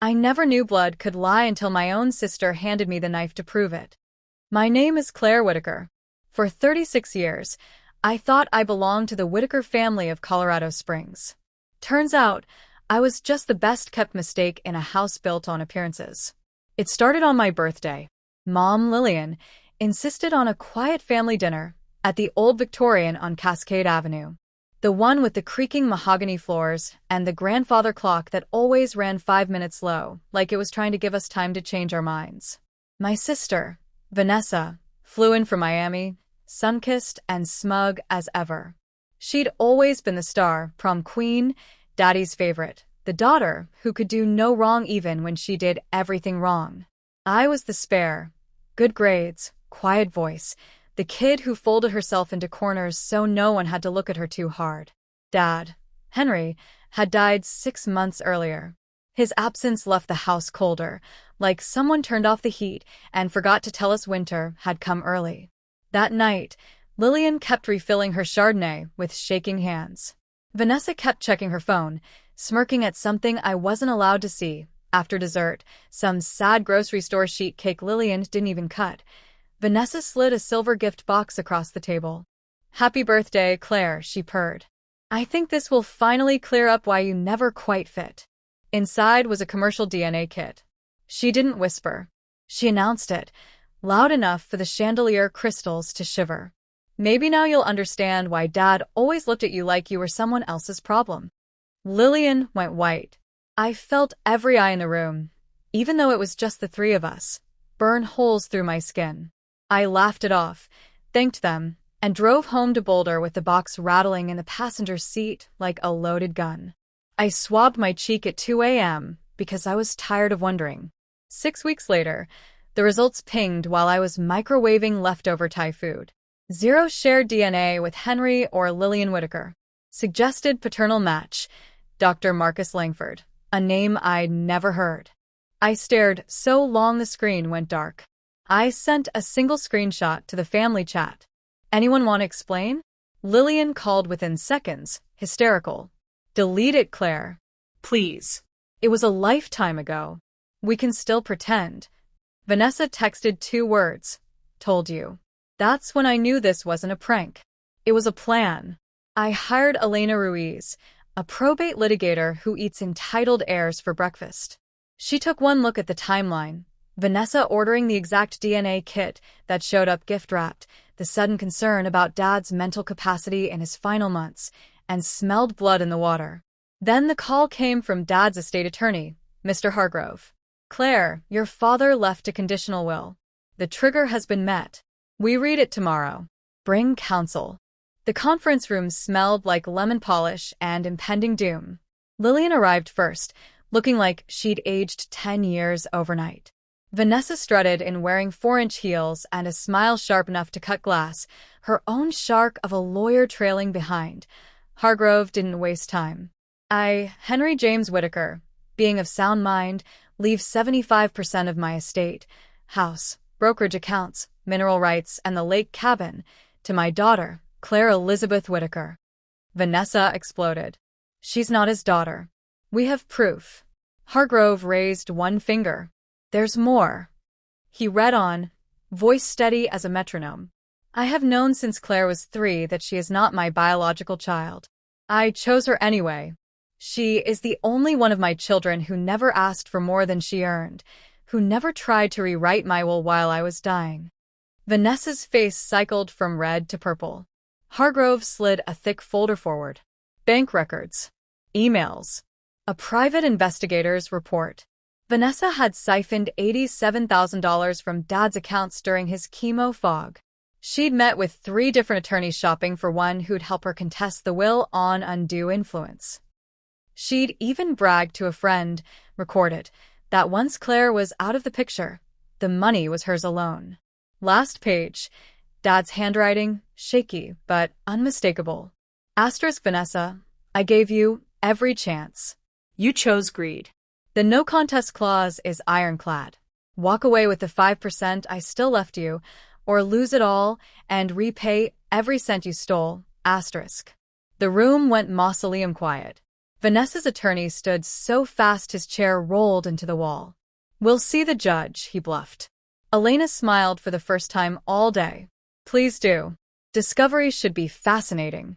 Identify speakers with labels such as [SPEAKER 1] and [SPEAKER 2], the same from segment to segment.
[SPEAKER 1] I never knew blood could lie until my own sister handed me the knife to prove it. My name is Claire Whitaker. For 36 years, I thought I belonged to the Whitaker family of Colorado Springs. Turns out, I was just the best-kept mistake in a house built on appearances. It started on my birthday. Mom, Lillian, insisted on a quiet family dinner at the Old Victorian on Cascade Avenue. The one with the creaking mahogany floors and the grandfather clock that always ran 5 minutes low, like it was trying to give us time to change our minds. My sister, Vanessa, flew in from Miami, sun-kissed and smug as ever. She'd always been the star, prom queen, Daddy's favorite, the daughter who could do no wrong even when she did everything wrong. I was the spare, good grades, quiet voice, the kid who folded herself into corners so no one had to look at her too hard. Dad, Henry, had died 6 months earlier. His absence left the house colder, like someone turned off the heat and forgot to tell us winter had come early. That night, Lillian kept refilling her Chardonnay with shaking hands. Vanessa kept checking her phone, smirking at something I wasn't allowed to see. After dessert, some sad grocery store sheet cake Lillian didn't even cut, Vanessa slid a silver gift box across the table. "Happy birthday, Claire," she purred. "I think this will finally clear up why you never quite fit." Inside was a commercial DNA kit. She didn't whisper. She announced it, loud enough for the chandelier crystals to shiver. "Maybe now you'll understand why Dad always looked at you like you were someone else's problem." Lillian went white. I felt every eye in the room, even though it was just the three of us, burn holes through my skin. I laughed it off, thanked them, and drove home to Boulder with the box rattling in the passenger seat like a loaded gun. I swabbed my cheek at 2 a.m. because I was tired of wondering. 6 weeks later, the results pinged while I was microwaving leftover Thai food. 0 shared DNA with Henry or Lillian Whitaker. Suggested paternal match, Dr. Marcus Langford, a name I'd never heard. I stared so long the screen went dark. I sent a single screenshot to the family chat. "Anyone want to explain?" Lillian called within seconds, hysterical. "Delete it, Claire. Please. It was a lifetime ago. We can still pretend." Vanessa texted 2 words. "Told you." That's when I knew this wasn't a prank. It was a plan. I hired Elena Ruiz, a probate litigator who eats entitled heirs for breakfast. She took one look at the timeline. Vanessa ordering the exact DNA kit that showed up gift-wrapped, the sudden concern about Dad's mental capacity in his final months, and smelled blood in the water. Then the call came from Dad's estate attorney, Mr. Hargrove. "Claire, your father left a conditional will. The trigger has been met. We read it tomorrow. Bring counsel." The conference room smelled like lemon polish and impending doom. Lillian arrived first, looking like she'd aged 10 years overnight. Vanessa strutted in wearing 4-inch heels and a smile sharp enough to cut glass, her own shark of a lawyer trailing behind. Hargrove didn't waste time. "I, Henry James Whitaker, being of sound mind, leave 75% of my estate, house, brokerage accounts, mineral rights, and the lake cabin, to my daughter, Claire Elizabeth Whitaker." Vanessa exploded. "She's not his daughter. We have proof." Hargrove raised one finger. "There's more." He read on, voice steady as a metronome. "I have known since Claire was 3 that she is not my biological child. I chose her anyway. She is the only one of my children who never asked for more than she earned, who never tried to rewrite my will while I was dying." Vanessa's face cycled from red to purple. Hargrove slid a thick folder forward. Bank records. Emails. A private investigator's report. Vanessa had siphoned $87,000 from Dad's accounts during his chemo fog. She'd met with 3 different attorneys shopping for one who'd help her contest the will on undue influence. She'd even bragged to a friend, recorded, that once Claire was out of the picture, the money was hers alone. Last page. Dad's handwriting, shaky but unmistakable. Asterisk Vanessa, I gave you every chance. You chose greed. The no contest clause is ironclad. Walk away with the 5% I still left you, or lose it all and repay every cent you stole. Asterisk. The room went mausoleum quiet. Vanessa's attorney stood so fast his chair rolled into the wall. "We'll see the judge," he bluffed. Elena smiled for the first time all day. "Please do. Discovery should be fascinating."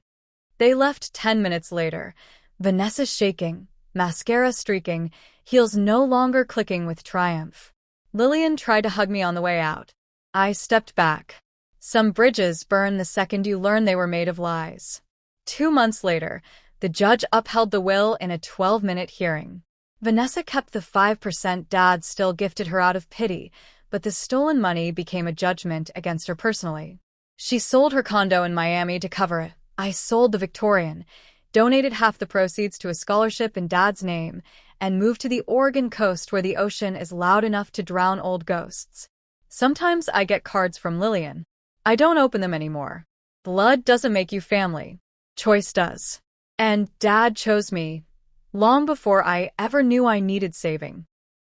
[SPEAKER 1] They left 10 minutes later, Vanessa shaking, mascara streaking, heels no longer clicking with triumph. Lillian tried to hug me on the way out. I stepped back. Some bridges burn the second you learn they were made of lies. 2 months later, the judge upheld the will in a 12-minute hearing. Vanessa kept the 5% Dad still gifted her out of pity, but the stolen money became a judgment against her personally. She sold her condo in Miami to cover it. I sold the Victorian, donated half the proceeds to a scholarship in Dad's name, and moved to the Oregon coast where the ocean is loud enough to drown old ghosts. Sometimes I get cards from Lillian. I don't open them anymore. Blood doesn't make you family. Choice does. And Dad chose me, long before I ever knew I needed saving.